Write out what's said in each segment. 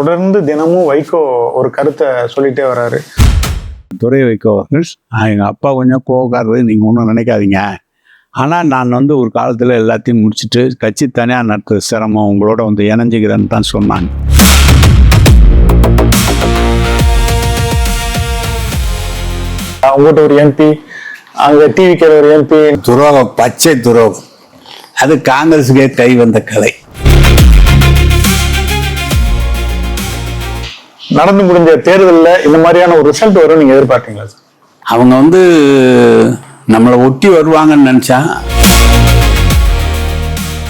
தொடர்ந்து தினமும் வைகோ ஒரு கருத்தை சொல்லிட்டே வர்றாரு. துரை வைகோ அவர்கள், எங்கள் அப்பா கொஞ்சம் கோவக்காரரு, நீங்கள் ஒன்றும் நினைக்காதீங்க. ஆனால் நான் ஒரு காலத்தில் எல்லாத்தையும் முடிச்சுட்டு கட்சி தனியாக நடத்துற சிரமம், உங்களோட இணைஞ்சிக்கிறேன்னு தான் சொன்னாங்க. அவங்ககிட்ட ஒரு எம்பி, அங்கே டிவிக்கு ஒரு எம்பி. துரோகம், பச்சை துரோகம். அது காங்கிரஸுக்கே கை வந்த கலை. நடந்து முடிஞ்ச தேர்தலில் இந்த மாதிரியான ஒரு ரிசல்ட் வரும் நீங்க எதிர்பார்த்தீங்களா சார்? அவங்க நம்மளை ஒட்டி வருவாங்கன்னு நினைச்சா.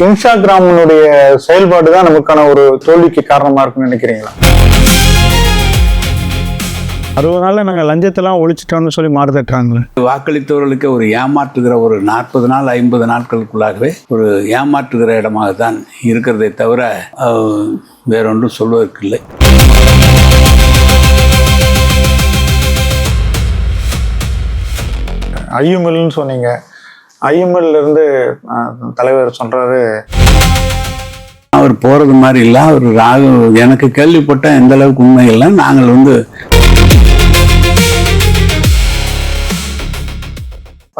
இன்ஸ்டாகிராமினுடைய செயல்பாடு தான் நமக்கான ஒரு தோல்விக்கு காரணமா இருக்குன்னு நினைக்கிறீங்களா? 60 நாள்ல நாங்க லஞ்சத்தெல்லாம் ஒழிச்சிட்டோம்னு சொல்லி மாறு தட்டுறாங்களே. வாக்களித்தவர்களுக்கு ஒரு ஏமாற்றுகிற ஒரு 40 நாள் 50 நாட்களுக்குள்ளாகவே ஒரு ஏமாற்றுகிற இடமாக தான் இருக்கிறதே தவிர வேறொன்றும் சொல்வதற்கு இல்லை. ஐஎம்எல்னு சொன்னீங்க. ஐஎம்எல்ல இருந்து தலைவர் சொல்றாரு, அவர் போறது மாதிரி இல்லை. அவர் எனக்கு கேள்விப்பட்ட எந்த அளவுக்கு உண்மை இல்லை. நாங்கள்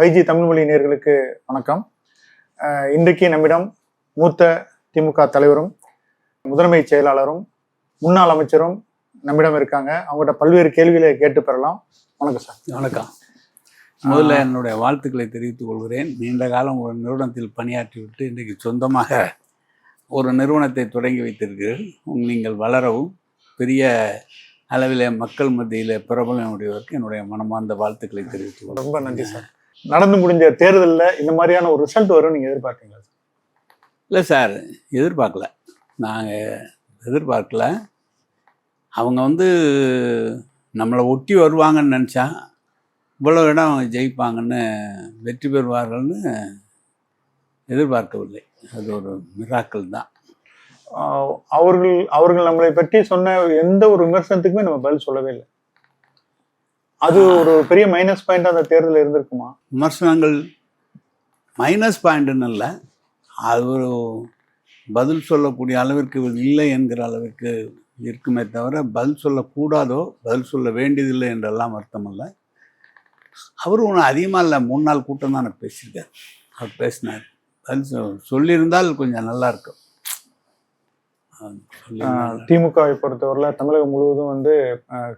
5G தமிழ் மொழி நேயர்களுக்கு வணக்கம். இன்றைக்கு நம்மிடம் மூத்த திமுக தலைவரும் முதன்மை செயலாளரும் முன்னாள் அமைச்சரும் நம்மிடம் இருக்காங்க. அவங்ககிட்ட பல்வேறு கேள்விகளை கேட்டு பெறலாம். வணக்கம் சார். வணக்கம். முதல்ல என்னுடைய வாழ்த்துக்களை தெரிவித்துக் கொள்கிறேன். நீண்ட காலம் ஒரு நிறுவனத்தில் பணியாற்றிவிட்டு இன்றைக்கு சொந்தமாக ஒரு நிறுவனத்தை தொடங்கி வைத்திருக்கிறீர்கள். நீங்கள் வளரவும் பெரிய அளவில் மக்கள் மத்தியில் பிரபலம் உடையவருக்கு என்னுடைய மனமார்ந்த வாழ்த்துக்களை தெரிவித்துக் கொள்கிறேன். ரொம்ப நன்றி சார். நடந்து முடிஞ்ச தேர்தலில் இந்த மாதிரியான ஒரு ரிசல்ட் வரும் நீங்கள் எதிர்பார்த்தீங்களா? இல்லை சார், எதிர்பார்க்கல. நாங்கள் எதிர்பார்க்கல. அவங்க நம்மளை ஒட்டி வருவாங்கன்னு நினச்சா இவ்வளோ இடம் அவங்க ஜெயிப்பாங்கன்னு, வெற்றி பெறுவார்கள்னு எதிர்பார்க்கவில்லை. அது ஒரு மிராக்கள் தான். அவர்கள் நம்மளை பற்றி சொன்ன எந்த ஒரு விமர்சனத்துக்குமே நம்ம பதில் சொல்லவே இல்லை. அது ஒரு பெரிய மைனஸ் பாயிண்ட் அந்த தேர்தலில் இருந்திருக்குமா? விமர்சனங்கள் மைனஸ் பாயிண்ட்னு இல்லை, அது ஒரு பதில் சொல்லக்கூடிய அளவிற்கு இல்லை என்கிற அளவிற்கு இருக்குமே தவிர பதில் சொல்லக்கூடாதோ பதில் சொல்ல வேண்டியதில்லை என்றெல்லாம் அர்த்தம் இல்லை. அவர் ஒன்றும் அதிகமாக இல்லை, 3 நாள் கூட்டம் தான் எனக்கு பேசியிருக்கார். அவர் பேசினார். பதில் சொல்லியிருந்தால் கொஞ்சம் நல்லா இருக்கும். திமுகவை பொறுத்தவரையில் தமிழகம் முழுவதும்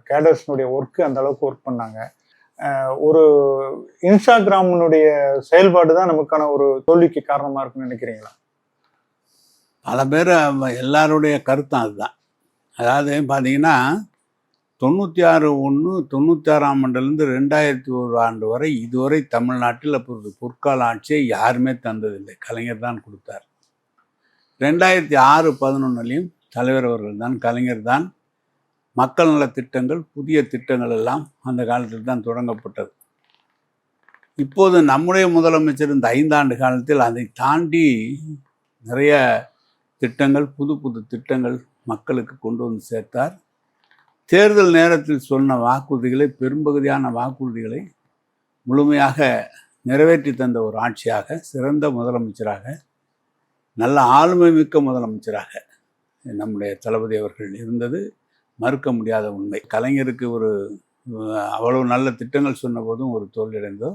கேடர்ஸ்னுடைய ஒர்க்கு அந்த அளவுக்கு ஒர்க் பண்ணாங்க. ஒரு இன்ஸ்டாகிராமினுடைய செயல்பாடு தான் நமக்கான ஒரு தோல்விக்கு காரணமாக இருக்குன்னு நினைக்கிறீங்களா? பல பேர் எல்லாருடைய கருத்தும் அதுதான். அதாவது பார்த்தீங்கன்னா 96 ஆண்டுலேருந்து 2001 ஆண்டு வரை இதுவரை தமிழ்நாட்டில் பொற்கால ஆட்சியை யாருமே தந்ததில்லை. கலைஞர் தான் கொடுத்தார். 2006-11 தலைவர் அவர்கள் தான், கலைஞர் தான். மக்கள் நல திட்டங்கள், புதிய திட்டங்கள் எல்லாம் அந்த காலத்தில் தான் தொடங்கப்பட்டது. இப்போது நம்முடைய முதலமைச்சர் இந்த 5 ஆண்டு காலத்தில் அதை தாண்டி நிறைய திட்டங்கள், புது புது திட்டங்கள் மக்களுக்கு கொண்டு வந்து சேர்த்தார். தேர்தல் நேரத்தில் சொன்ன வாக்குறுதிகளை, பெரும்பகுதியான வாக்குறுதிகளை முழுமையாக நிறைவேற்றி தந்த ஒரு ஆட்சியாக, சிறந்த முதலமைச்சராக, நல்ல ஆளுமை மிக்க முதலமைச்சராக நம்முடைய தளபதி அவர்கள் இருந்தது மறுக்க முடியாத உண்மை. கலைஞருக்கு அவ்வளவு நல்ல திட்டங்கள் சொன்ன போதும் ஒரு தோல்வியடைந்தோ,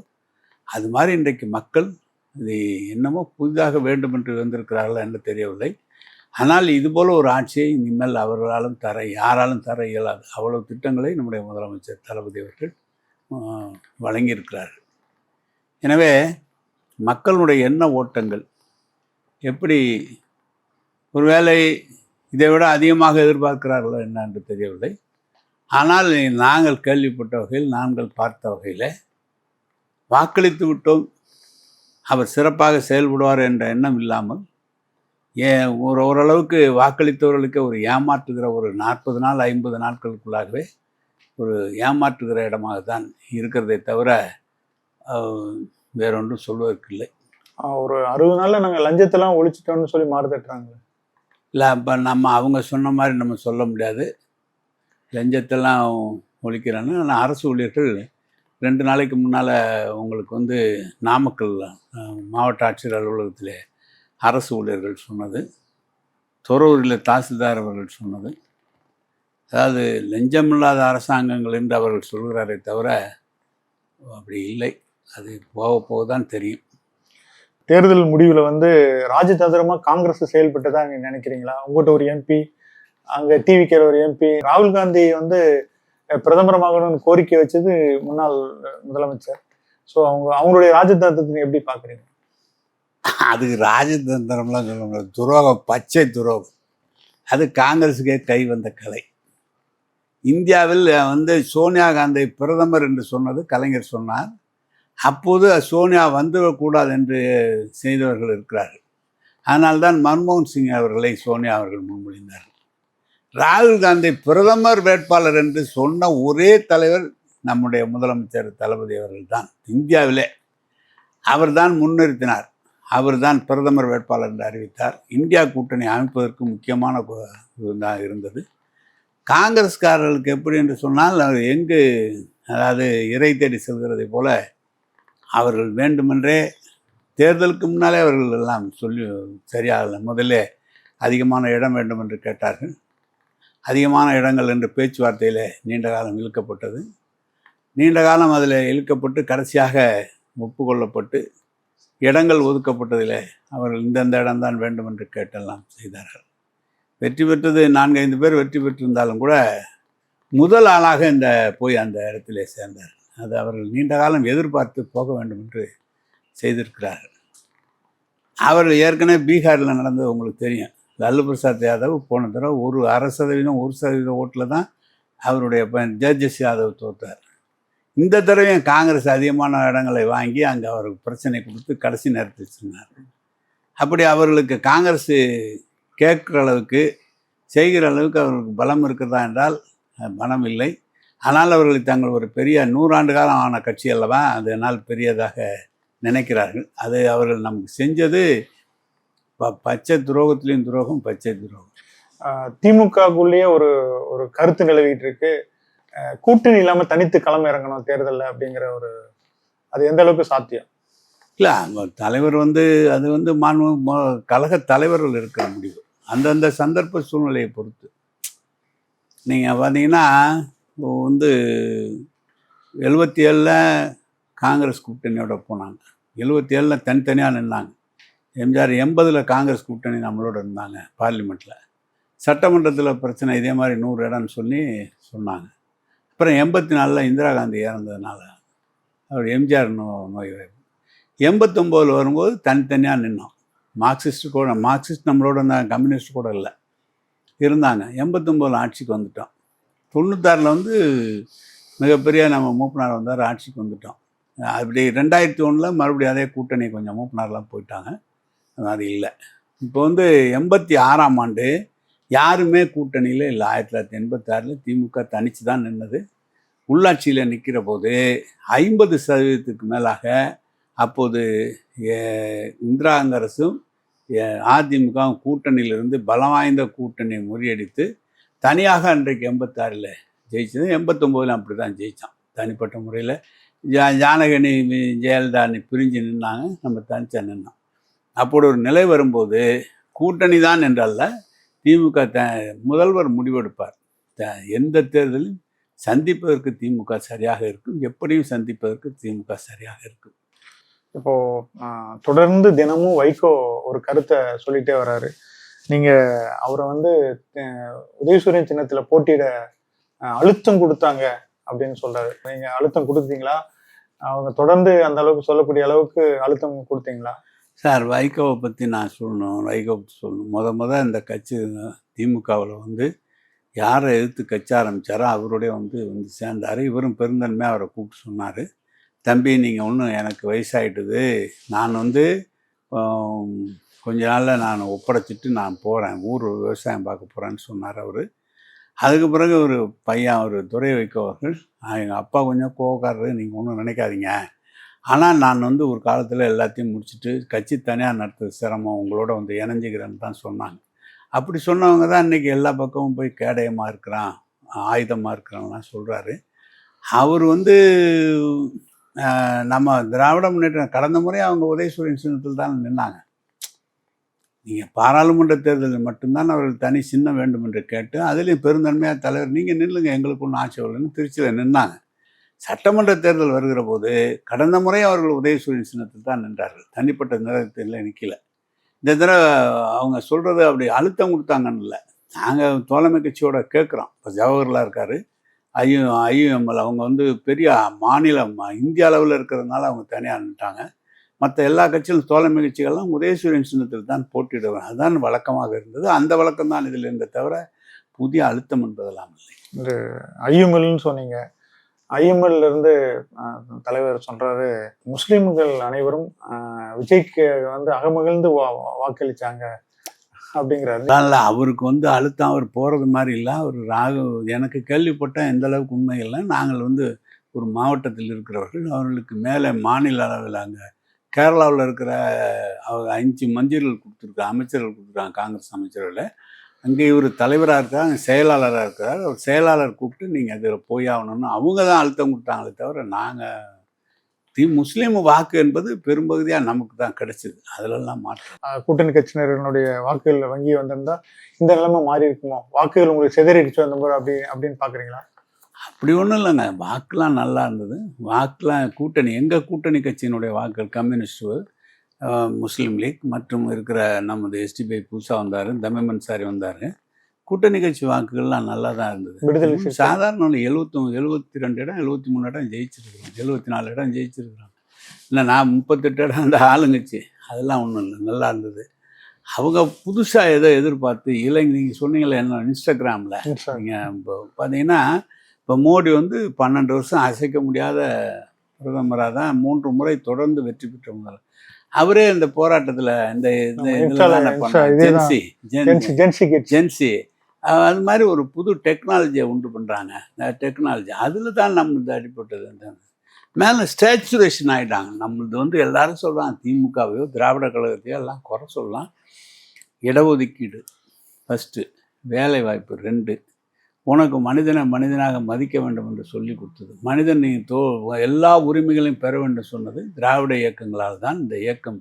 அது மாதிரி இன்றைக்கு மக்கள் இது என்னமோ புதிதாக வேண்டும் என்று வந்திருக்கிறார்களா என்று தெரியவில்லை. ஆனால் இதுபோல் ஒரு ஆட்சியை இனிமேல் அவர்களாலும் யாராலும் தர இயலாது. அவ்வளவு திட்டங்களை நம்முடைய முதலமைச்சர் தளபதி அவர்கள் வழங்கியிருக்கிறார்கள். எனவே மக்களுடைய எண்ண ஓட்டங்கள் எப்படி, ஒருவேளை இதை விட அதிகமாக எதிர்பார்க்கிறார்களோ என்ன என்று தெரியவில்லை. ஆனால் நாங்கள் கேள்விப்பட்ட வகையில், நாங்கள் பார்த்த வகையில் வாக்களித்து விட்டோம், அவர் சிறப்பாக செயல்படுவார் என்ற எண்ணம் இல்லாமல் ஓரளவுக்கு வாக்களித்தவர்களுக்கு ஒரு ஏமாற்றுகிற ஒரு 40 நாள் 50 நாட்களுக்குள்ளாகவே ஒரு ஏமாற்றுகிற இடமாக தான் இருக்கிறதே தவிர வேறொன்றும் சொல்வதற்கு இல்லை. ஒரு 60 நாளில் நாங்கள் லஞ்சத்தெல்லாம் ஒழிச்சிட்டோம்னு சொல்லி மாறு தட்டுறாங்களே. இல்லை, அப்போ அவங்க சொன்ன மாதிரி நம்ம சொல்ல முடியாது. லஞ்சத்தெல்லாம் ஒழிக்கிறான்னு. ஆனால் அரசு ஊழியர்கள் 2 நாளைக்கு முன்னால் உங்களுக்கு நாமக்கல் மாவட்ட ஆட்சியர் அலுவலகத்தில் அரசு ஊழியர்கள் சொன்னது, துறவூரில் தாசில்தார் அவர்கள் சொன்னது, அதாவது லஞ்சமில்லாத அரசாங்கங்கள் என்று அவர்கள் சொல்கிறாரே தவிர அப்படி இல்லை. அது போக போக தான் தெரியும். தேர்தல் முடிவுல வந்து ராஜதந்திரமா காங்கிரஸ் செயல்பட்டதா நீங்க நினைக்கிறீங்களா? உங்ககிட்ட ஒரு எம்பி, அங்க டிவிகேல ஒரு எம்பி, ராகுல் காந்தி வந்து பிரதமரமாகணும்னு கோரிக்கை வச்சது முன்னாள் முதலமைச்சர். ஸோ அவங்களுடைய ராஜதந்திரத்தை எப்படி பாக்குறீங்க? அதுக்கு ராஜதந்திரம்லாம் சொல்ல முடியாது. துரோகம், பச்சை துரோகம். அது காங்கிரஸுக்கே கை வந்த கலை. இந்தியாவில் வந்து சோனியா காந்தி பிரதமர் என்று சொன்னது கலைஞர் சொன்னார். அப்போது சோனியா வந்துவிடக்கூடாது என்று செய்தவர்கள் இருக்கிறார்கள். அதனால்தான் மன்மோகன் சிங் அவர்களை சோனியா அவர்கள் முன்மொழிந்தார்கள். ராகுல் காந்தி பிரதமர் வேட்பாளர் என்று சொன்ன ஒரே தலைவர் நம்முடைய முதலமைச்சர் தளபதி அவர்கள் தான். இந்தியாவிலே அவர் தான் முன்னிறுத்தினார். அவர் தான் பிரதமர் வேட்பாளர் என்று அறிவித்தார். இந்தியா கூட்டணி அமைப்பதற்கு முக்கியமான இதாக இருந்தது. காங்கிரஸ்காரர்களுக்கு எப்படி என்று சொன்னால் அவர் எங்கு, அதாவது இறை தேடி செல்கிறதை போல அவர்கள் வேண்டுமென்றே தேர்தலுக்கு முன்னாலே அவர்கள் எல்லாம் சொல்லி சரியாக முதல்ல அதிகமான இடம் வேண்டும் என்று கேட்டார்கள். அதிகமான இடங்கள் என்று பேச்சுவார்த்தையில் நீண்ட காலம் இழுக்கப்பட்டது. நீண்ட காலம் அதில் இழுக்கப்பட்டு கடைசியாக ஒப்புக்கொள்ளப்பட்டு இடங்கள் ஒதுக்கப்பட்டதில் அவர்கள் இந்தந்த இடம்தான் வேண்டும் என்று கேட்டெல்லாம் செய்தார்கள். வெற்றி பெற்றது 4-5 பேர் வெற்றி பெற்றிருந்தாலும் கூட முதல் ஆளாக போய் அந்த இடத்திலே சேர்ந்தார். அது அவர்கள் நீண்ட காலம் எதிர்பார்த்து போக வேண்டும் என்று செய்திருக்கிறார்கள். அவர்கள் ஏற்கனவே பீகாரில் நடந்தது உங்களுக்கு தெரியும். லல்லு பிரசாத் யாதவ் போன தடவை 1% ஓட்டில் தான் அவருடைய ஜட்ஜஸ் யாதவ் தோற்றார். இந்த தடவையும் காங்கிரஸ் அதிகமான இடங்களை வாங்கி அங்கே அவருக்கு பிரச்சனை கொடுத்து கடைசி நேரத்தில் சொன்னார். அப்படி அவர்களுக்கு காங்கிரஸ் கேட்குற அளவுக்கு செய்கிற அளவுக்கு அவர்களுக்கு பலம் இருக்கிறதா என்றால் பலம் இல்லை. ஆனால் அவர்கள் தங்கள் ஒரு பெரிய 100 ஆண்டு காலம் ஆன கட்சி அல்லவா, அதனால் பெரியதாக நினைக்கிறார்கள். அது அவர்கள் நமக்கு செஞ்சது பச்சை துரோகத்திலையும் துரோகம், பச்சை துரோகம். திமுகக்குள்ளேயே ஒரு ஒரு கருத்து நிலவிட்டு இருக்கு. கூட்டணி இல்லாமல் தனித்து களம் இறங்கணும் தேர்தலில் அப்படிங்கிற ஒரு, அது எந்த அளவுக்கு சாத்தியம்? இல்லை, தலைவர் வந்து அது வந்து கழக தலைவர்கள் இருக்கிற முடிவு, அந்தந்த சந்தர்ப்ப சூழ்நிலையை பொறுத்து. நீங்கள் பார்த்தீங்கன்னா வந்து 77 காங்கிரஸ் கூட்டணியோட போனாங்க. 77 தனித்தனியாக நின்னாங்க. எம்ஜிஆர் 80 காங்கிரஸ் கூட்டணி நம்மளோட இருந்தாங்க பார்லிமெண்ட்டில். சட்டமன்றத்தில் பிரச்சனை இதே மாதிரி 100 இடம்னு சொன்னாங்க. அப்புறம் 84 இந்திரா காந்தி இறந்ததுனால அவர் எம்ஜிஆர் நோய் 89 வரும்போது தனித்தனியாக நின்னோம். மார்க்சிஸ்ட் நம்மளோட இருந்தாங்க, கம்யூனிஸ்ட் கூட இல்லை இருந்தாங்க. 89 ஆட்சிக்கு வந்துட்டோம். 96 வந்து மிகப்பெரிய நம்ம மூப்பனார் வந்தார், ஆட்சிக்கு வந்துட்டோம். அப்படி 2001 மறுபடியும் அதே கூட்டணி கொஞ்சம் மூப்பனார்லாம் போயிட்டாங்க, அது இல்லை. இப்போ வந்து 86ஆம் ஆண்டு யாருமே கூட்டணியில் இல்லை. 1986 திமுக தனித்து தான் நின்னது. உள்ளாட்சியில் நிற்கிற போது 50% மேலாக அப்போது இந்திராங்கரசும் அதிமுக கூட்டணியிலிருந்து பலம் வாய்ந்த கூட்டணியை முறியடித்து தனியாக அன்றைக்கு 86 ஜெயிச்சது. 89 அப்படி தான் ஜெயித்தான் தனிப்பட்ட முறையில். ஜானகனி ஜெயலலிதா பிரிஞ்சு நின்னாங்க, நம்ம தனிச்சா நின்னோம். அப்படி ஒரு நிலை வரும்போது கூட்டணி தான் என்றல்ல, திமுக முதல்வர் முடிவெடுப்பார். எந்த தேர்தலும் சந்திப்பதற்கு திமுக சரியாக இருக்கும், எப்படியும் சந்திப்பதற்கு திமுக சரியாக இருக்கும். இப்போ தொடர்ந்து தினமும் வைகோ ஒரு கருத்தை சொல்லிட்டே வர்றாரு. நீங்க அவரை வந்து உதயசூரியன் சின்னத்துல போட்டியிட அழுத்தம் கொடுத்தாங்க அப்படின்னு சொல்றாரு. நீங்க அழுத்தம் கொடுத்தீங்களா? அவங்க தொடர்ந்து அந்த அளவுக்கு சொல்லக்கூடிய அளவுக்கு அழுத்தம் கொடுத்தீங்களா? சார், வைகோவை பற்றி நான் சொல்லணும். முத இந்த கட்சி திமுகவில் வந்து யாரை எதிர்த்து கட்சி ஆரம்பித்தாரோ அவருடைய வந்து சேர்ந்தார். இவரும் பெருந்தன்மையாக அவரை கூப்பிட்டு சொன்னார், தம்பி நீங்கள் ஒன்றும் எனக்கு வயசாகிட்டுது, நான் வந்து கொஞ்ச நாளில் நான் ஒப்படைச்சிட்டு நான் போகிறேன், ஊர் விவசாயம் பார்க்க போகிறேன்னு சொன்னார் அவர். அதுக்கு பிறகு ஒரு பையன், ஒரு துரை வைகோ அவர்கள், எங்கள் அப்பா கொஞ்சம் கோவக்காரரு, நீங்கள் ஒன்றும் நினைக்காதீங்க, ஆனால் நான் வந்து ஒரு காலத்தில் எல்லாத்தையும் முடிச்சுட்டு கட்சி தனியாக நடத்துறது சிரமம், உங்களோட வந்து இணைஞ்சிக்கிறேன்னு தான் சொன்னாங்க. அப்படி சொன்னவங்க தான் இன்றைக்கி எல்லா பக்கமும் போய் கேடயமாக இருக்கிறான், ஆயுதமாக இருக்கிறான்லாம் சொல்கிறாரு. அவர் வந்து நம்ம திராவிட முன்னேற்றம் கடந்த முறை அவங்க உதயசூரியன் சின்னத்தில் தான் நின்னாங்க. நீங்கள் பாராளுமன்ற தேர்தலில் மட்டும்தான் அவர்கள் தனி சின்னம் வேண்டும் என்று கேட்டு அதுலேயும் பெருந்தன்மையாக தலைவர் நீங்கள் நில்லுங்க எங்களுக்கு ஒன்றும் ஆட்சி வரலன்னு திருச்சியில் நின்னாங்க. சட்டமன்ற தேர்தல் வருகிற போது கடந்த முறை அவர்கள் உதயசூரியன் சின்னத்தில் தான் நின்றார்கள், தனிப்பட்ட நிறத்தில் நிற்கல. இந்த தடவை அவங்க சொல்கிறது அப்படி அழுத்தம் கொடுத்தாங்கன்னு இல்லை, நாங்கள் தோழமை கட்சியோட கேட்குறோம். இப்போ ஜவஹர்லால் இருக்கார், ஐயுஎம்எல் அவங்க வந்து பெரிய மாநிலம் இந்திய அளவில் இருக்கிறதுனால அவங்க தனியாக நின்ட்டாங்க. மற்ற எல்லா கட்சிகளும் தோழமை கட்சிகள்லாம் உதயசூரியன் சின்னத்தில் தான் போட்டியிடுவாங்க. அதுதான் வழக்கமாக இருந்தது. அந்த வழக்கம் தான் இதில் இருந்த தவிர புதிய அழுத்தம் என்பதெல்லாம் இல்லை. இந்த ஐஎம்எல்னு சொன்னீங்க, ஐஎம்எல்ல இருந்து தலைவர் சொல்றாரு முஸ்லிம்கள் அனைவரும் விஜய்க்கு வந்து அகமகிழ்ந்து வாக்களிச்சாங்க அப்படிங்கிறாரு. இல்லை, அவருக்கு வந்து அழுத்தம் அவர் போகிறது மாதிரி இல்லை. அவர் எனக்கு கேள்விப்பட்ட எந்த அளவுக்கு உண்மை இல்லை. நாங்கள் வந்து ஒரு மாவட்டத்தில் இருக்கிறவர்கள், அவர்களுக்கு மேலே மாநில அளவில் அங்கே கேரளாவில் இருக்கிற அவங்க 5 மந்திரிகள் கொடுத்துருக்காங்க, அமைச்சர்கள் கொடுத்துருக்காங்க, காங்கிரஸ் அமைச்சர்கள். அங்கே இவர் தலைவராக இருக்கார், செயலாளராக இருக்கிறார். அவர் செயலாளர் கூப்பிட்டு நீங்கள் அதில் போய் ஆகணும்னு அவங்க தான் அழுத்தம் கொடுத்தாங்களே தவிர நாங்கள் முஸ்லீம் வாக்கு என்பது பெரும்பகுதியாக நமக்கு தான் கிடைச்சிது. அதிலெல்லாம் மாற்றம். கூட்டணி கட்சியினர்களுடைய வாக்குகள் வங்கி வந்திருந்தா இந்த நிலைமை மாறி இருக்குமோ, வாக்குகள் உங்களுக்கு சிதறிடுச்சு அந்த முறை அப்படின்னு பார்க்குறீங்களா? அப்படி ஒன்றும் இல்லைங்க, வாக்குலாம் நல்லா இருந்தது. வாக்குலாம் கூட்டணி எங்கள் கூட்டணி கட்சியினுடைய வாக்குகள் கம்யூனிஸ்ட்டு, முஸ்லீம் லீக் மற்றும் இருக்கிற நமது எஸ்டிபிஐ புதுசாக வந்தார், தமிழ் சாரி வந்தார். கூட்டணி கட்சி வாக்குகள்லாம் நல்லா தான் இருந்தது. சாதாரண 72 இடம் 73 இடம் ஜெயிச்சிருக்கிறோம், 74 இடம் ஜெயிச்சிருக்கிறோம். இல்லை, நான் 38 இடம் அந்த ஆளுங்கட்சி, அதெல்லாம் ஒன்றும் இல்லை, நல்லா இருந்தது. அவங்க புதுசாக ஏதோ எதிர்பார்த்து நீங்கள் சொன்னீங்களே என்ன இன்ஸ்டாகிராமில் நீங்கள் இப்போ பார்த்தீங்கன்னா, இப்போ மோடி வந்து 12 வருஷம் அசைக்க முடியாத பிரதமராக தான் 3 முறை தொடர்ந்து வெற்றி பெற்ற முதல்வர். அவரே இந்த போராட்டத்தில் இந்த ஜென்சி அது மாதிரி ஒரு புது டெக்னாலஜியை உண்டு பண்ணுறாங்க. டெக்னாலஜி அதில் தான் நம்மளுக்கு அடிப்பட்டது. மேலே ஸ்டேச்சுரேஷன் ஆகிட்டாங்க. நம்மளது வந்து எல்லாரும் சொல்கிறாங்க, திமுகவையோ திராவிட கழகத்தையோ எல்லாம் குறை சொல்லலாம். இடஒதுக்கீடு ஃபஸ்ட்டு, வேலை வாய்ப்பு 2, உனக்கு மனிதனாக மதிக்க வேண்டும் என்று சொல்லி கொடுத்தது, மனிதன் நீ எல்லா உரிமைகளையும் பெற வேண்டும் சொன்னது திராவிட இயக்கங்களால் தான் இந்த இயக்கம்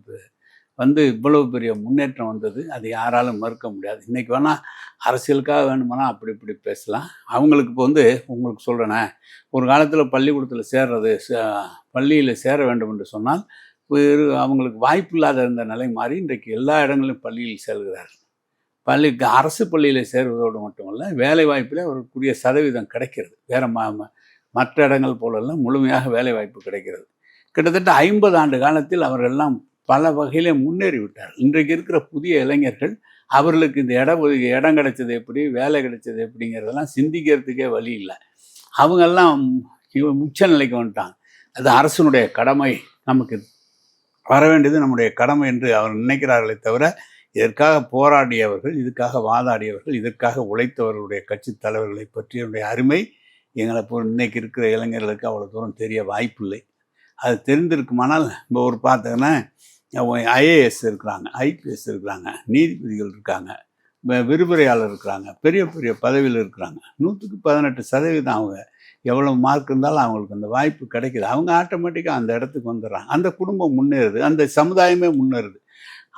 வந்து இவ்வளவு பெரிய முன்னேற்றம் வந்தது. அது யாராலும் மறுக்க முடியாது. இன்றைக்கி வேணால் அரசியலுக்காக வேணுமானா அப்படி இப்படி பேசலாம். அவங்களுக்கு இப்போ வந்து உங்களுக்கு சொல்கிறேனே, ஒரு காலத்தில் பள்ளிக்கூடத்தில் பள்ளியில் சேர வேண்டும் என்று சொன்னால் அவங்களுக்கு வாய்ப்பு இல்லாத இருந்த நிலை மாறி இன்றைக்கு எல்லா இடங்களிலும் பள்ளியில் செல்கிறார்கள். அரசு பள்ளியில் சேர்வதோடு மட்டுமல்ல, வேலை வாய்ப்பில் அவருக்குரிய சதவீதம் கிடைக்கிறது. வேறு மற்ற இடங்கள் போலெல்லாம் முழுமையாக வேலை வாய்ப்பு கிடைக்கிறது. கிட்டத்தட்ட 50 ஆண்டு காலத்தில் அவர்களெல்லாம் பல வகையிலே முன்னேறி விட்டார்கள். இன்றைக்கு இருக்கிற புதிய இளைஞர்கள் அவர்களுக்கு இந்த இடம் கிடைச்சது எப்படி, வேலை கிடைச்சது எப்படிங்கிறதெல்லாம் சிந்திக்கிறதுக்கே வழி இல்லை. அவங்கெல்லாம் உச்ச நிலைக்கு வந்துட்டாங்க. அது அரசனுடைய கடமை, நமக்கு வர வேண்டியது நம்முடைய கடமை என்று அவர் நினைக்கிறார்களே தவிர, இதற்காக போராடியவர்கள், இதுக்காக வாதாடியவர்கள், இதற்காக உழைத்தவர்களுடைய கட்சி தலைவர்களை பற்றிய அருமை எங்களை இன்னைக்கு இருக்கிற இளைஞர்களுக்கு அவ்வளோ தூரம் தெரிய வாய்ப்பில்லை. அது தெரிந்திருக்குமானால், இப்போ ஒரு பார்த்தோன்னா ஐஏஎஸ் இருக்கிறாங்க, ஐபிஎஸ் இருக்கிறாங்க, நீதிபதிகள் இருக்காங்க, விரிவுரையாளர் இருக்கிறாங்க, பெரிய பெரிய பதவியில் இருக்கிறாங்க. 100க்கு 18% அவங்க எவ்வளோ மார்க் இருந்தாலும் அவங்களுக்கு அந்த வாய்ப்பு கிடைக்கிது. அவங்க ஆட்டோமேட்டிக்காக அந்த இடத்துக்கு வந்துடுறாங்க. அந்த குடும்பம் முன்னேறுது, அந்த சமுதாயமே முன்னேறுது.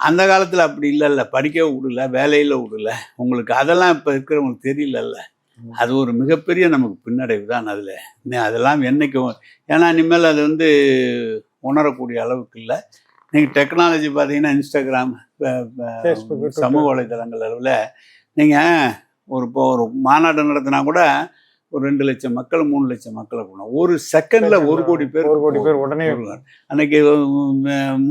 அந்த காலத்தில் அப்படி இல்லைல்ல, படிக்க விடல, வேலையில் விடல, உங்களுக்கு அதெல்லாம் இப்போ இருக்கிறவங்களுக்கு தெரியலல்ல. அது ஒரு மிகப்பெரிய நமக்கு பின்னடைவு தான். அதெல்லாம் என்றைக்கும், ஏன்னா இனிமேல் அது வந்து உணரக்கூடிய அளவுக்கு இல்லை. நீங்கள் டெக்னாலஜி பார்த்தீங்கன்னா, இன்ஸ்டாகிராம், சமூக வலைதளங்கள் அளவில் நீங்கள் இப்போ ஒரு மாநாடு நடத்தினா கூட ஒரு 2 லட்சம் மக்கள் 3 லட்சம் மக்களை போனோம். ஒரு செகண்டில் 1 கோடி பேர் உடனே. அன்னைக்கு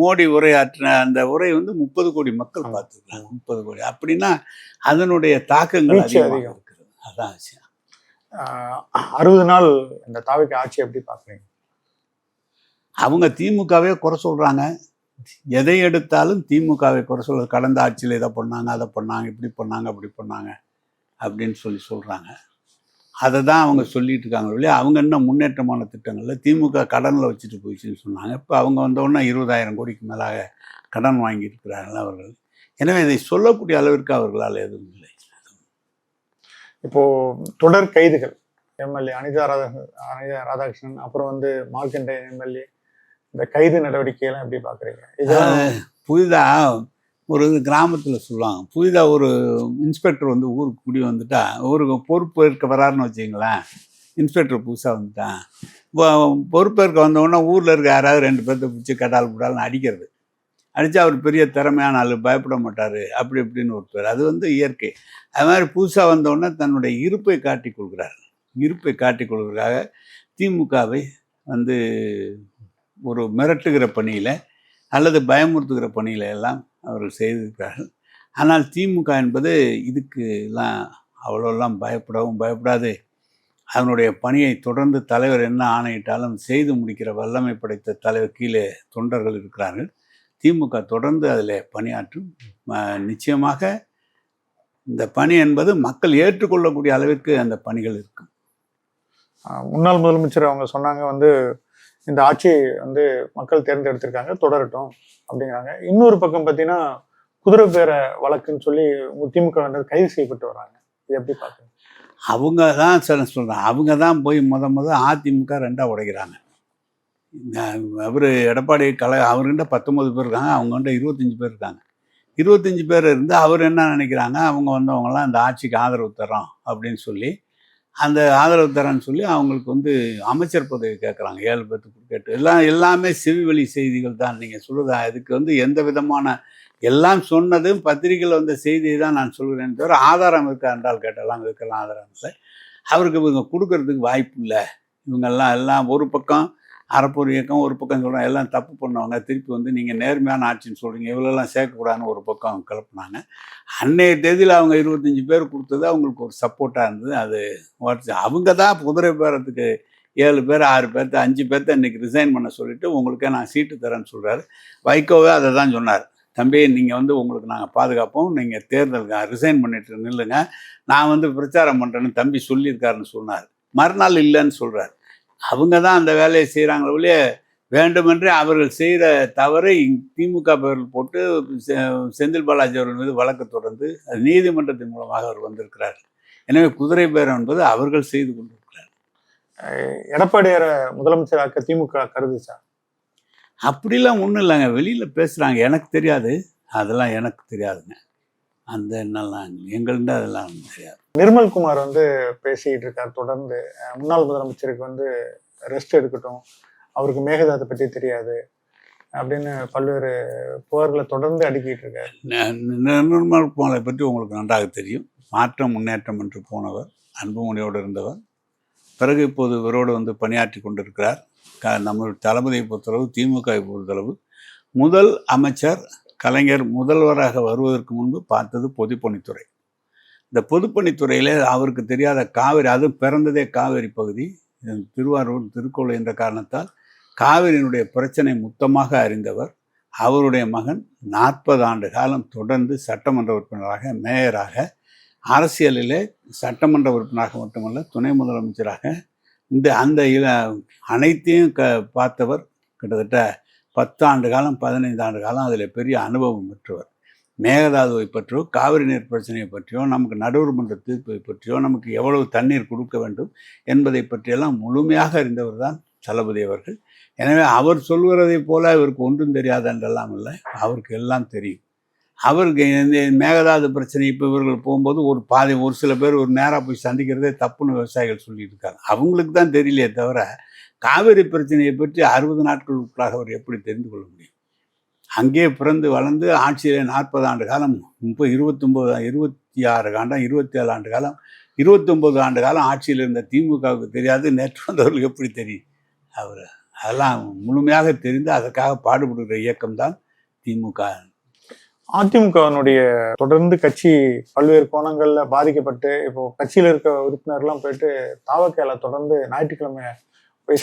மோடி உரையாற்றின அந்த உரை வந்து 30 கோடி மக்கள் பார்த்துருக்காங்க. 30 கோடி அப்படின்னா அதனுடைய தாக்கங்கள் அதிகமாக இருக்கிறது. அதான் விஷயம். 60 நாள் இந்த தாவேக்கா ஆட்சி எப்படி பார்க்குறீங்க? அவங்க திமுகவே குறை சொல்கிறாங்க. எதை எடுத்தாலும் திமுகவை குறை சொல்ல, கடந்த ஆட்சியில் இதை பண்ணாங்க, அதை பண்ணாங்க, இப்படி பண்ணாங்க, அப்படி பண்ணாங்க அப்படின்னு சொல்கிறாங்க. அதை தான் அவங்க சொல்லிட்டு இருக்காங்க இல்லையா. அவங்க என்ன முன்னேற்றமான திட்டங்களில் திமுக கடனில் வச்சுட்டு போயிடுச்சுன்னு சொன்னாங்க. இப்போ அவங்க வந்தோடனே 20,000 கோடிக்கு மேலாக கடன் வாங்கியிருக்கிறார்கள் அவர்கள். எனவே இதை சொல்லக்கூடிய அளவிற்கு அவர்களால் எதுவும் இல்லை. இப்போது தொடர் கைதுகள், எம்எல்ஏ அனிதா ராதாகிருஷ்ணன், அப்புறம் வந்து மார்க்கண்டேயன் எம்எல்ஏ, இந்த கைது நடவடிக்கையெல்லாம் எப்படி பார்க்குறீங்க? புதிதாக ஒரு கிராமத்தில் சொல்லுவாங்க, புதிதாக ஒரு இன்ஸ்பெக்டர் வந்து ஊருக்கு குடி வந்துட்டா, ஊருக்கு பொறுப்பேற்க வராருன்னு வச்சுங்களேன். இன்ஸ்பெக்டர் புதுசாக வந்துட்டான், பொறுப்பேற்க வந்தோடனே ஊரில் இருக்க யாராவது 2 பேர்த்த பிடிச்சி கடால் புடால்னு அடிக்கிறது. அடித்தா அவர் பெரிய திறமையான ஆள், பயப்பட மாட்டார், அப்படி இப்படின்னு ஒரு பேர். அது வந்து இயற்கை. அது மாதிரி புதுசாக வந்தோடனே தன்னுடைய இருப்பை காட்டிக் கொள்கிறார். இருப்பை காட்டிக் கொள்வதற்காக திமுகவை வந்து ஒரு மிரட்டுகிற பணியில் அல்லது பயமுறுத்துகிற பணியில எல்லாம் அவர்கள் செய்திருக்கிறார்கள். ஆனால் திமுக என்பது இதுக்கு எல்லாம் அவ்வளோலாம் பயப்படவும் பயப்படாது. அதனுடைய பணியை தொடர்ந்து தலைவர் என்ன ஆணையிட்டாலும் செய்து முடிக்கிற வல்லமை படைத்த தலைவர் கீழே தொண்டர்கள் இருக்கிறார்கள். திமுக தொடர்ந்து அதில் பணியாற்றும். நிச்சயமாக இந்த பணி என்பது மக்கள் ஏற்றுக்கொள்ளக்கூடிய அளவிற்கு அந்த பணிகள் இருக்கும். முன்னாள் முதலமைச்சர் அவங்க சொன்னாங்க வந்து இந்த ஆட்சி வந்து மக்கள் தேர்ந்தெடுத்திருக்காங்க, தொடரட்டும் அப்படிங்கிறாங்க. இன்னொரு பக்கம் பார்த்தீங்கன்னா குதிரை பேர வழக்குன்னு சொல்லி திமுக கைது செய்யப்பட்டு வராங்க. இது எப்படி பார்க்குறீங்க? அவங்க தான் சொல்கிறேன், அவங்க தான் போய் முத அதிமுக 2ஆக உடைக்கிறாங்க. அவர் எடப்பாடி அவர்கிட்ட 19 பேர் இருக்காங்க, அவங்ககிட்ட 25 பேர் இருக்காங்க. 25 பேர் இருந்து அவர் என்ன நினைக்கிறாங்க, அவங்க வந்தவங்கலாம் இந்த ஆட்சிக்கு ஆதரவு தரோம் அப்படின்னு சொல்லி, அந்த ஆதரவு தரேன்னு சொல்லி அவங்களுக்கு வந்து அமைச்சர் பதவி கேட்குறாங்க. 7 பேர்த்துக்கு கேட்டு எல்லாமே செவிவழி செய்திகள் தான். நீங்கள் சொல்லுறது அதுக்கு வந்து எந்த விதமான எல்லாம் சொன்னதும் பத்திரிகையில் வந்த செய்தியை தான் நான் சொல்கிறேன் தவிர ஆதாரம் இருக்கா என்றால் கேட்டெல்லாம் இதுக்கெல்லாம் ஆதாரம் இல்லை. அவருக்கு இவங்க கொடுக்கறதுக்கு வாய்ப்பு இல்லை. எல்லாம் ஒரு பக்கம் அறப்பொரு இயக்கம், ஒரு பக்கம் சொல்கிறாங்க எல்லாம் தப்பு பண்ணுவாங்க, திருப்பி வந்து நீங்கள் நேர்மையான ஆட்சின்னு சொல்கிறீங்க, இவ்வளோலாம் சேர்க்கக்கூடாதுன்னு ஒரு பக்கம் கிளப்புனாங்க. அன்னைய தேதியில் அவங்க 25 பேர் கொடுத்தது அவங்களுக்கு ஒரு சப்போர்ட்டாக இருந்தது. அது அவங்க தான் குதிரை பேரத்துக்கு 7 பேர் 6 பேர்த்த 5 பேர்த்த இன்றைக்கி ரிசைன் பண்ண சொல்லிவிட்டு உங்களுக்கே நான் சீட்டு தரேன்னு சொல்கிறாரு. வைகோவே அதை தான் சொன்னார். தம்பி, நீங்கள் வந்து உங்களுக்கு நாங்கள் பாதுகாப்போம், நீங்கள் தேர்தலுக்கு ரிசைன் பண்ணிட்டு நில்லுங்க, நான் வந்து பிரச்சாரம் பண்ணுறேன்னு தம்பி சொல்லியிருக்காருன்னு சொன்னார். மறுநாள் இல்லைன்னு சொல்கிறார். அவங்க தான் அந்த வேலையை செய்கிறாங்களே ஒழிய வேண்டுமென்றே அவர்கள் செய்கிற தவறை திமுக பேரில் போட்டு செந்தில் பாலாஜி அவர்கள் மீது வழக்கு தொடர்ந்து அது நீதிமன்றத்தின் மூலமாக அவர் வந்திருக்கிறார். எனவே குதிரை பேரம் என்பது அவர்கள் செய்து கொண்டிருக்கிறார். எடப்பாடியாரை முதலமைச்சராக்க திமுக கருதுச்சா? அப்படிலாம் ஒன்றும் இல்லைங்க, வெளியில் பேசுகிறாங்க, எனக்கு தெரியாது, அதெல்லாம் எனக்கு தெரியாதுங்க. அந்த என்னெல்லாம் எங்கள்கிட்ட அதெல்லாம் தெரியாது. நிர்மல்குமார் வந்து பேசிக்கிட்டு இருக்கார் தொடர்ந்து, முன்னாள் முதலமைச்சருக்கு வந்து ரெஸ்ட் எடுக்கட்டும், அவருக்கு மேகதாதை பற்றி தெரியாது அப்படின்னு பல்வேறு புகார்களை தொடர்ந்து அடுக்கிட்டு இருக்காரு. நிர்மல்குமாரை பற்றி உங்களுக்கு நன்றாக தெரியும். மாற்றம் முன்னேற்றம் என்று போனவர், அன்புமணியோடு இருந்தவர். பிறகு இப்போது இவரோடு வந்து பணியாற்றி கொண்டிருக்கிறார். நம்ம தளபதியை பொறுத்தளவு, திமுகவை பொறுத்தளவு முதல் அமைச்சர் கலைஞர் முதல்வராக வருவதற்கு முன்பு பார்த்தது பொதுப்பணித்துறை. இந்த பொதுப்பணித்துறையில் அவருக்கு தெரியாத காவிரி, அதுவும் பிறந்ததே காவிரி பகுதி, திருவாரூர் திருக்கோளை என்ற காரணத்தால் காவிரியினுடைய பிரச்சனை மொத்தமாக அறிந்தவர். அவருடைய மகன் 40 ஆண்டு காலம் தொடர்ந்து சட்டமன்ற உறுப்பினராக, மேயராக, அரசியலிலே சட்டமன்ற உறுப்பினராக மட்டுமல்ல துணை முதலமைச்சராக அந்த அனைத்தையும் பார்த்தவர். கிட்டத்தட்ட 10 ஆண்டு காலம் 15 ஆண்டு காலம் அதில் பெரிய அனுபவம் பெற்றவர். மேகதாதுவை பற்றியோ, காவிரி நீர் பிரச்சனையை பற்றியோ, நமக்கு நடுவர் மன்ற தீர்ப்பை பற்றியோ, நமக்கு எவ்வளவு தண்ணீர் கொடுக்க வேண்டும் என்பதை பற்றியெல்லாம் முழுமையாக அறிந்தவர் தான் தளபதி அவர்கள். எனவே அவர் சொல்கிறதை போல இவருக்கு ஒன்றும் தெரியாது என்றெல்லாம் இல்லை, அவருக்கு எல்லாம் தெரியும். அவருக்கு இந்த மேகதாது பிரச்சனை இப்போ இவர்கள் போகும்போது ஒரு சில பேர் ஒரு நேராக போய் சந்திக்கிறதே தப்புன்னு விவசாயிகள் சொல்லியிருக்காங்க. அவங்களுக்கு தான் தெரியலையே தவிர காவிரி பிரச்சனையை பற்றி 60 நாட்களுக்குள்ளாக அவர் எப்படி தெரிந்து கொள்ள முடியும்? அங்கேயே பிறந்து வளர்ந்து ஆட்சியிலே 40 ஆண்டு காலம், 27 ஆண்டு காலம் 29 ஆண்டு காலம் ஆட்சியில் இருந்த திமுகவுக்கு தெரியாது, நேற்று வந்தவர்களுக்கு எப்படி தெரியும்? அதெல்லாம் முழுமையாக தெரிந்து அதற்காக பாடுபடுகிற இயக்கம்தான் திமுக. அதிமுகவினுடைய தொடர்ந்து கட்சி பல்வேறு கோணங்கள்ல பாதிக்கப்பட்டு இப்போ கட்சியில இருக்க உறுப்பினர்லாம் போயிட்டு தாவக்கையில தொடர்ந்து ஞாயிற்றுக்கிழமை போய்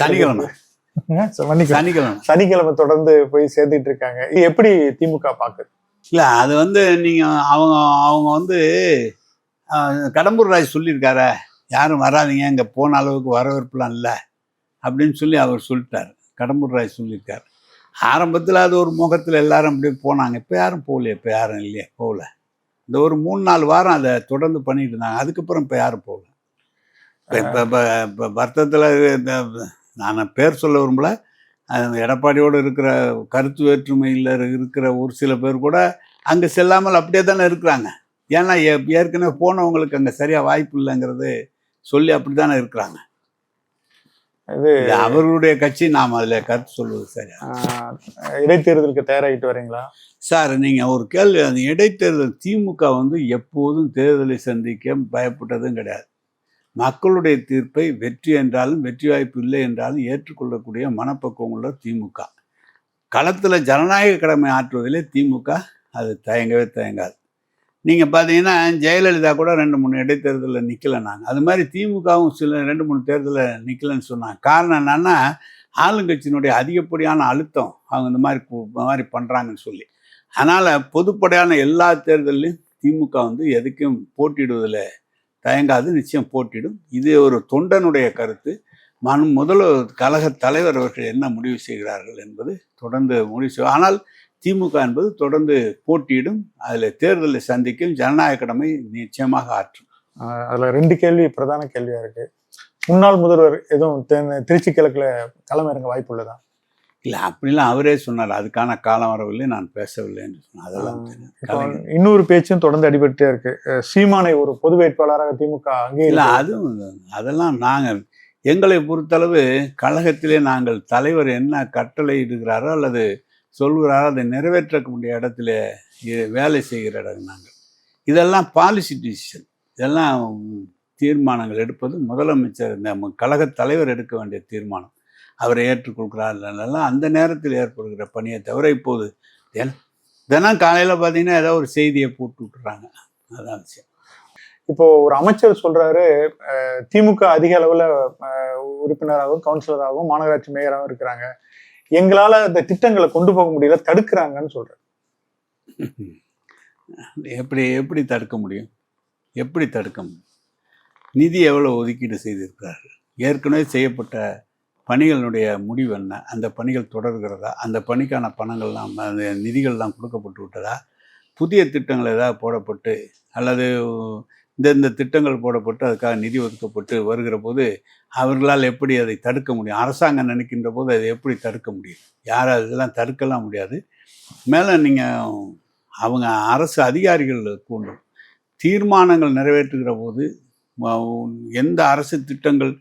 சனிக்கிழமை தொடர்ந்து போய் சேர்த்துட்டு இருக்காங்க. இது எப்படி திமுக பாக்குது? இல்ல, அது வந்து நீங்க அவங்க வந்து கடம்பூர் ராஜ் சொல்லியிருக்காரு, யாரும் வராதிங்க, இங்கே போன அளவுக்கு வரவேற்புலாம் இல்லை அப்படின்னு சொல்லி அவர் சொல்லிட்டார். கடம்பூர் ராஜ் சொல்லியிருக்காரு. ஆரம்பத்தில் அது ஒரு முகத்தில் எல்லாரும் அப்படியே போனாங்க. இப்போ யாரும் போகலையே, இப்போ யாரும் இல்லையே, போகல. இந்த ஒரு 3-4 வாரம் அதை தொடர்ந்து பண்ணிட்டு இருந்தாங்க. அதுக்கப்புறம் இப்போ யாரும் போகல. இப்போ வருத்தத்தில் நான் பேர் சொல்ல விரும்பல, எடப்பாடியோடு இருக்கிற கருத்து வேற்றுமையில் இருக்கிற ஒரு சில பேர் கூட அங்கே செல்லாமல் அப்படியே தானே இருக்கிறாங்க. ஏன்னா ஏற்கனவே போனவங்களுக்கு அங்கே சரியாக வாய்ப்பு இல்லைங்கிறது சொல்லி அப்படி தானே இருக்கிறாங்க. இது அவர்களுடைய கட்சி, நாம் அதில் கருத்து சொல்வது சரியா? இடைத்தேர்தலுக்கு தயாராகிட்டு வரீங்களா சார்? நீங்கள் ஒரு கேள்வி, அந்த இடைத்தேர்தல் திமுக எப்போதும் தேர்தலை சந்திக்க பயப்பட்டதும் கிடையாது. மக்களுடைய தீர்ப்பை வெற்றி என்றாலும் வெற்றி வாய்ப்பு இல்லை என்றாலும் ஏற்றுக்கொள்ளக்கூடிய மனப்பக்குவம் உள்ள திமுக. களத்தில் ஜனநாயக கடமை ஆற்றுவதிலே திமுக அது தயங்கவே தயங்காது. நீங்கள் பார்த்தீங்கன்னா ஜெயலலிதா கூட 2-3 இடைத்தேர்தலில் நிற்கலை. நாங்கள் அது மாதிரி திமுகவும் சில 2-3 தேர்தலில் நிற்கலைன்னு சொன்னாங்க. காரணம் என்னன்னா, ஆளுங்கட்சியினுடைய அதிகப்படியான அழுத்தம் அவங்க இந்த மாதிரி பண்ணுறாங்கன்னு சொல்லி. அதனால் பொதுப்படையான எல்லா தேர்தலையும் திமுக எதுக்கும் போட்டியிடுவதில் தயங்காது, நிச்சயம் போட்டிடும். இது ஒரு தொண்டனுடைய கருத்து. கழக தலைவர் அவர்கள் என்ன முடிவு செய்கிறார்கள் என்பது தொடர்ந்து முடிவு செய்வார். ஆனால் திமுக என்பது தொடர்ந்து போட்டியிடும், அதில் தேர்தலை சந்திக்கும், ஜனநாயக கடமை நிச்சயமாக ஆற்றும். அதில் 2 கேள்வி பிரதான கேள்வியா இருக்கு. முன்னாள் முதல்வர் எதுவும் திருச்சி கிழக்குல களம் இறங்க வாய்ப்பு உள்ளதா? இல்லை, அப்படிலாம் அவரே சொன்னார். அதுக்கான காலம் வரவில்லை, நான் பேசவில்லை என்று சொன்னார். அதெல்லாம் இன்னொரு பேச்சும் தொடர்ந்து அடிபட்டே இருக்கு. சீமானை ஒரு பொது வேட்பாளராக திமுக அங்கே இல்லை, அதெல்லாம் நாங்கள் எங்களை பொறுத்தளவு கழகத்திலே நாங்கள் தலைவர் என்ன கட்டளை இடுகிறாரோ அல்லது சொல்கிறாரோ அதை நிறைவேற்றக்கூடிய இடத்துல வேலை செய்கிற இடம் நாங்கள். இதெல்லாம் பாலிசி டிசிஷன், இதெல்லாம் தீர்மானங்கள் எடுப்பது முதலமைச்சர், இந்த கழக தலைவர் எடுக்க வேண்டிய தீர்மானம். அவரை ஏற்றுக்கொள்கிறார் இல்லைன்னா அந்த நேரத்தில் ஏற்படுகிற பணியை தவிர இப்போது தினம் காலையில் பார்த்தீங்கன்னா ஏதோ ஒரு செய்தியை போட்டு விட்டுறாங்க. அதான் விஷயம். இப்போ ஒரு அமைச்சர் சொல்றாரு, திமுக அதிக அளவில் உறுப்பினராகவும் கவுன்சிலராகவும் மாநகராட்சி மேயராகவும் இருக்கிறாங்க, எங்களால் இந்த திட்டங்களை கொண்டு போக முடியல, தடுக்கிறாங்கன்னு சொல்றாரு. எப்படி தடுக்க முடியும்? எப்படி தடுக்க முடியும்? நிதி எவ்வளோ ஒதுக்கீடு செய்திருக்கிறார்கள்? ஏற்கனவே செய்யப்பட்ட பணிகளுடைய முடிவு என்ன? அந்த பணிகள் தொடர்கிறதா? அந்த பணிக்கான பணங்கள்லாம், அந்த நிதிகள்லாம் கொடுக்கப்பட்டு விட்டதா? புதிய திட்டங்கள் ஏதாவது போடப்பட்டு அல்லது இந்த திட்டங்கள் போடப்பட்டு அதுக்காக நிதி ஒதுக்கப்பட்டு வருகிற போது அவர்களால் எப்படி அதை தடுக்க முடியும்? அரசாங்கம் நினைக்கின்ற போது அதை எப்படி தடுக்க முடியும்? யாரும் அதெல்லாம் தடுக்கலாம் முடியாது. மேலே நீங்கள் அவங்க அரசு அதிகாரிகள் கூண்டும் தீர்மானங்கள் நிறைவேற்றுகிற போது எந்த அரசு திட்டங்கள்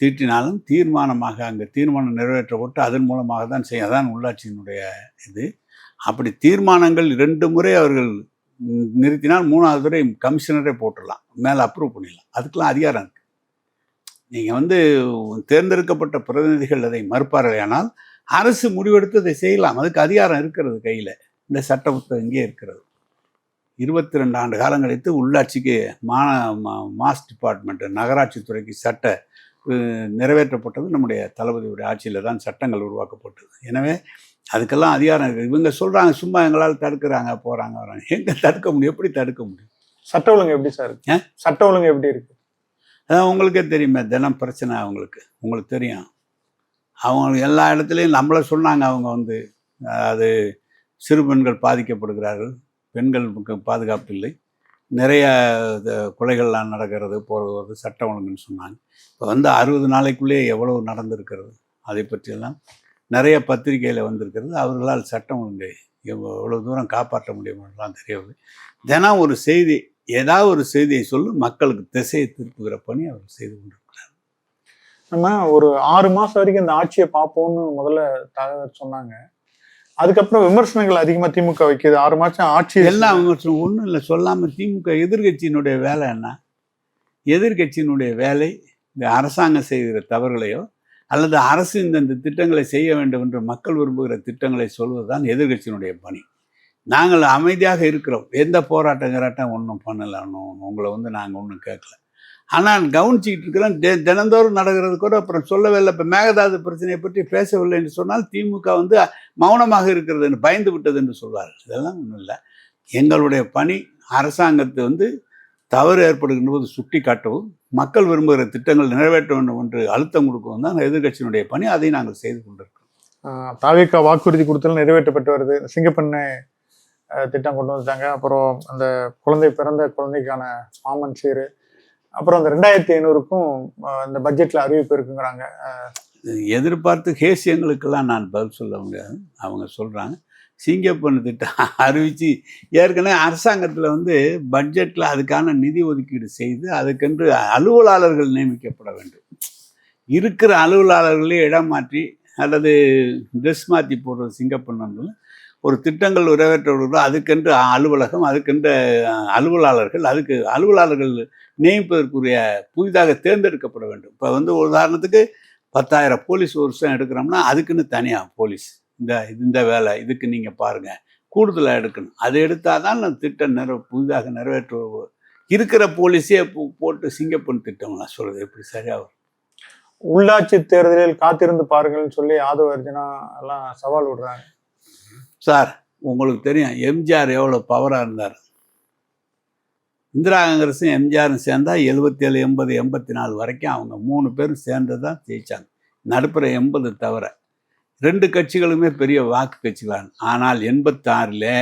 தீட்டினாலும் தீர்மானமாக அங்கே தீர்மானம் நிறைவேற்றப்பட்டு அதன் மூலமாக தான் செய்யும். அதான் உள்ளாட்சியினுடைய இது. அப்படி தீர்மானங்கள் 2 முறை அவர்கள் நிறுத்தினால் 3வது முறை கமிஷனரே போட்டுடலாம், மேலே அப்ரூவ் பண்ணிடலாம். அதுக்கெல்லாம் அதிகாரம் இருக்குது. நீங்கள் தேர்ந்தெடுக்கப்பட்ட பிரதிநிதிகள் அதை மறுப்பார்கள், ஆனால் அரசு முடிவெடுத்து அதை செய்யலாம். அதுக்கு அதிகாரம் இருக்கிறது கையில். இந்த சட்ட புத்தகம் இங்கே இருக்கிறது. 22 ஆண்டு காலம் கழித்து உள்ளாட்சிக்கு மாஸ் டிபார்ட்மெண்ட்டு, நகராட்சி துறைக்கு சட்ட நிறைவேற்றப்பட்டது நம்முடைய தளபதியுடைய ஆட்சியில் தான் சட்டங்கள் உருவாக்கப்பட்டது. எனவே அதுக்கெல்லாம் அதிகாரம் இருக்குது. இவங்க சொல்கிறாங்க சும்மா எங்களால் தடுக்கிறாங்க, போகிறாங்க, வராங்க. எங்கே தடுக்க முடியும்? எப்படி தடுக்க முடியும்? சட்ட ஒழுங்கு எப்படி சார் இருக்கு? சட்ட ஒழுங்கு எப்படி இருக்கு? அதான் உங்களுக்கே தெரியுமே, தினம் பிரச்சனை. உங்களுக்கு தெரியும். அவங்க எல்லா இடத்துலையும் நம்மளை சொன்னாங்க. அவங்க அது சிறு பெண்கள் பாதிக்கப்படுகிறார்கள், பெண்களுக்கு பாதுகாப்பு இல்லை, நிறைய கொலைகள்லாம் நடக்கிறது, போகிறது, சட்டம் ஒழுங்குன்னு சொன்னாங்க. இப்போ 60 நாளைக்குள்ளேயே எவ்வளவு நடந்திருக்கிறது அதை பற்றியெல்லாம் நிறைய பத்திரிகையில் வந்திருக்கிறது. அவர்களால் சட்டம் ஒழுங்கை எவ்வளோ தூரம் காப்பாற்ற முடியுமெல்லாம் தெரியவில்லை. தினம் ஒரு செய்தி, ஏதாவது ஒரு செய்தியை சொல்லி மக்களுக்கு திசையை திருப்புகிற பணி அவர் செய்து கொண்டிருக்கிறார். நம்ம ஒரு 6 மாதம் வரைக்கும் இந்த ஆட்சியை பார்ப்போம்னு முதல்ல தலைவர் சொன்னாங்க. அதுக்கப்புறம் விமர்சனங்கள் அதிகமாக திமுக வைக்கிது. 6 மாதம் ஆட்சி எல்லாம் விமர்சனம் ஒன்றும் இல்லை. சொல்லாமல் திமுக எதிர்கட்சியினுடைய வேலை என்ன? எதிர்கட்சியினுடைய வேலை இந்த அரசாங்கம் செய்கிற தவறுகளையோ அல்லது அரசு இந்த திட்டங்களை செய்ய வேண்டும் என்று மக்கள் விரும்புகிற திட்டங்களை சொல்வதுதான் எதிர்கட்சியினுடைய பணி. நாங்கள் அமைதியாக இருக்கிறோம். எந்த போராட்டம் ஒன்றும் பண்ணலை. உங்களை நாங்கள் ஒன்றும் கேட்கல. ஆனால் கவனிச்சிக்கிட்டு இருக்கிறோம். தினந்தோறும் நடக்கிறது கூட அப்புறம் சொல்லவே இல்லை. இப்போ மேகதாது பிரச்சனையை பற்றி பேசவில்லை என்று சொன்னால் திமுக மௌனமாக இருக்கிறது என்று பயந்து விட்டது என்று சொல்வார்கள். இதெல்லாம் ஒன்றும் இல்லை. எங்களுடைய பணி அரசாங்கத்தை தவறு ஏற்படுகின்ற போது சுட்டி காட்டவும், மக்கள் விரும்புகிற திட்டங்கள் நிறைவேற்ற வேண்டும் என்று அழுத்தம் கொடுக்கவும் தான் எதிர்கட்சியினுடைய பணி. அதை நாங்கள் செய்து கொண்டிருக்கிறோம். தாவேக்கா வாக்குறுதி கொடுத்தாலும் நிறைவேற்றப்பட்டு வருது. சிங்கப்பெண்ணை திட்டம் கொண்டு வந்துட்டாங்க. அப்புறம் அந்த பிறந்த குழந்தைக்கான மாமன் சீரு, அப்புறம் அந்த 2500க்கும் இந்த பட்ஜெட்டில் அறிவிப்பு இருக்குங்கிறாங்க. எதிர்பார்த்து கேசியங்களுக்கெல்லாம் நான் பதில் சொல்ல முடியாது. அவங்க சொல்கிறாங்க சிங்கப்பெண் திட்டம் அறிவித்து ஏற்கனவே அரசாங்கத்தில் வந்து பட்ஜெட்டில் அதுக்கான நிதி ஒதுக்கீடு செய்து அதுக்கென்று அலுவலாளர்கள் நியமிக்கப்பட வேண்டும். இருக்கிற அலுவலாளர்களே இடம் மாற்றி அல்லது ட்ரெஸ் மாற்றி போடுறது சிங்கப்பெண்கள் ஒரு திட்டங்கள் நிறைவேற்றப்படுகிறதோ அதுக்கென்று அலுவலகம், அதுக்கென்று அலுவலாளர்கள், அதுக்கு அலுவலாளர்கள் நியமிப்பதற்குரிய புதிதாக தேர்ந்தெடுக்கப்பட வேண்டும். இப்போ வந்து உதாரணத்துக்கு 10,000 போலீஸ் ஒரு வருஷம் எடுக்கிறோம்னா அதுக்குன்னு தனியாக போலீஸ் இந்த வேலை இதுக்கு நீங்கள் பாருங்கள் கூடுதலாக எடுக்கணும். அது எடுத்தால் தான் திட்டம் புதிதாக நிறைவேற்ற இருக்கிற போலீஸே போட்டு சிங்கப்பெண் திட்டம் நான் சொல்கிறது எப்படி சரியாக வரும்? உள்ளாட்சி தேர்தலில் காத்திருந்து பாருங்கள்னு சொல்லி ஆதவ அர்ஜுனா எல்லாம் சவால் விடுறாங்க. சார் உங்களுக்கு தெரியும் எம்ஜிஆர் எவ்வளோ பவராக இருந்தார். இந்திரா காங்கிரஸும் எம்ஜிஆரும் சேர்ந்தா 77, 80, 84 வரைக்கும் அவங்க 3 பேரும் சேர்ந்து தான் ஜெயிச்சாங்க. நடுப்புற 80 தவிர 2 கட்சிகளுமே பெரிய வாக்கு கட்சிகளான. ஆனால் 86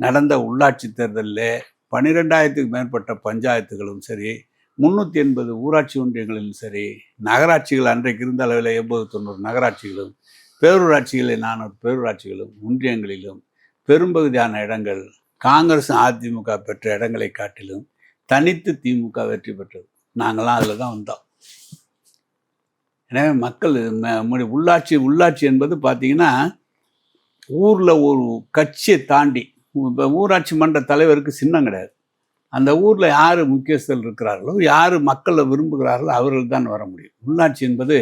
நடந்த உள்ளாட்சி தேர்தலில் 12,000க்கு மேற்பட்ட பஞ்சாயத்துகளும் சரி, 380 ஊராட்சி ஒன்றியங்களிலும் சரி, நகராட்சிகள் அன்றைக்கு இருந்த அளவில் 80-90 நகராட்சிகளும், பேரூராட்சிகளில் 400 பேரூராட்சிகளும், ஒன்றியங்களிலும் பெரும்பகுதியான இடங்கள் காங்கிரஸ் அதிமுக பெற்ற இடங்களை காட்டிலும் தனித்து திமுக வெற்றி பெற்றது. நாங்களாம் அதில் தான் வந்தோம். எனவே மக்கள் உள்ளாட்சி என்பது பார்த்தீங்கன்னா ஊரில் ஒரு கட்சியை தாண்டி இப்போ ஊராட்சி மன்ற தலைவருக்கு சின்னம் கிடையாது. அந்த ஊரில் யார் முக்கியஸ்தர்கள் இருக்கிறார்களோ, யார் மக்களை விரும்புகிறார்களோ அவர்கள் தான் வர முடியும். உள்ளாட்சி என்பது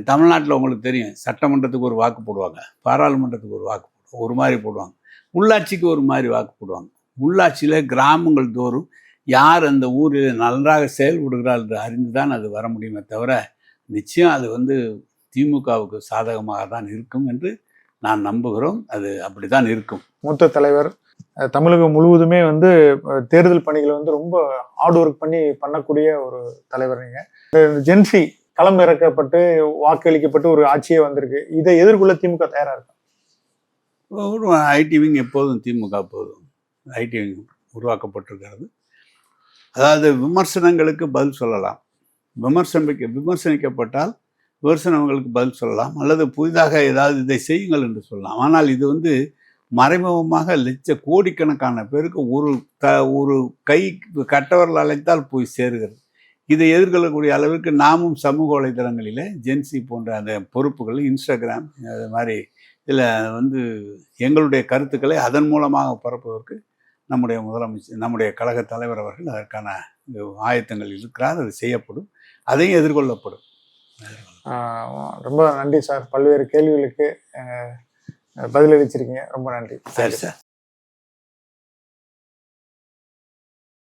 தமிழ்நாட்டில் உங்களுக்கு தெரியும், சட்டமன்றத்துக்கு ஒரு வாக்கு போடுவாங்க, பாராளுமன்றத்துக்கு ஒரு வாக்கு போடுவாங்க, ஒரு மாதிரி போடுவாங்க. உள்ளாட்சிக்கு ஒரு மாதிரி வாக்கு போடுவாங்க. உள்ளாட்சியில் கிராமங்கள் தோறும் யார் அந்த ஊரில் நன்றாக செயல்படுகிறார் என்று அறிந்து தான் அது வர முடியுமே தவிர நிச்சயம் அது வந்து திமுகவுக்கு சாதகமாக தான் இருக்கும் என்று நான் நம்புகிறோம். அது அப்படி தான் இருக்கும். மூத்த தலைவர், தமிழகம் முழுவதுமே வந்து தேர்தல் பணிகளை வந்து ரொம்ப ஹார்ட் ஒர்க் பண்ணக்கூடிய ஒரு தலைவர். நீங்கள் ஜென்சி களம் இறக்கப்பட்டு வாக்களிக்கப்பட்டு ஒரு ஆட்சியே வந்திருக்கு. இதை எதிர்கொள்ள திமுக தயாராக இருக்கும். ஒரு ஐடி விங் எப்போதும் திமுக போதும் ஐடி விங் உருவாக்கப்பட்டிருக்கிறது. அதாவது விமர்சனங்களுக்கு பதில் சொல்லலாம், விமர்சனிக்கப்பட்டால் விமர்சனங்களுக்கு பதில் சொல்லலாம், அல்லது புதிதாக ஏதாவது இதை செய்யுங்கள் என்று சொல்லலாம். ஆனால் இது வந்து மறைமுகமாக கோடிக்கணக்கான பேருக்கு ஒரு கை கட்டவர்கள் அழைத்தால் போய் சேருகிறது. இதை எதிர்கொள்ளக்கூடிய அளவிற்கு நாமும் சமூக வலைதளங்களில் ஜென்சி போன்ற அந்த பொறுப்புகள், இன்ஸ்டாகிராம் அது மாதிரி இதில் வந்து எங்களுடைய கருத்துக்களை அதன் மூலமாக பரப்புவதற்கு நம்முடைய முதலமைச்சர், நம்முடைய கழக தலைவர் அவர்கள் அதற்கான ஆயத்தங்கள் இருக்கிறார். அது செய்யப்படும், அதையும் எதிர்கொள்ளப்படும். ரொம்ப நன்றி சார். பல்வேறு கேள்விகளுக்கு பதிலளிச்சிருக்கீங்க. ரொம்ப நன்றி. சரி சார்.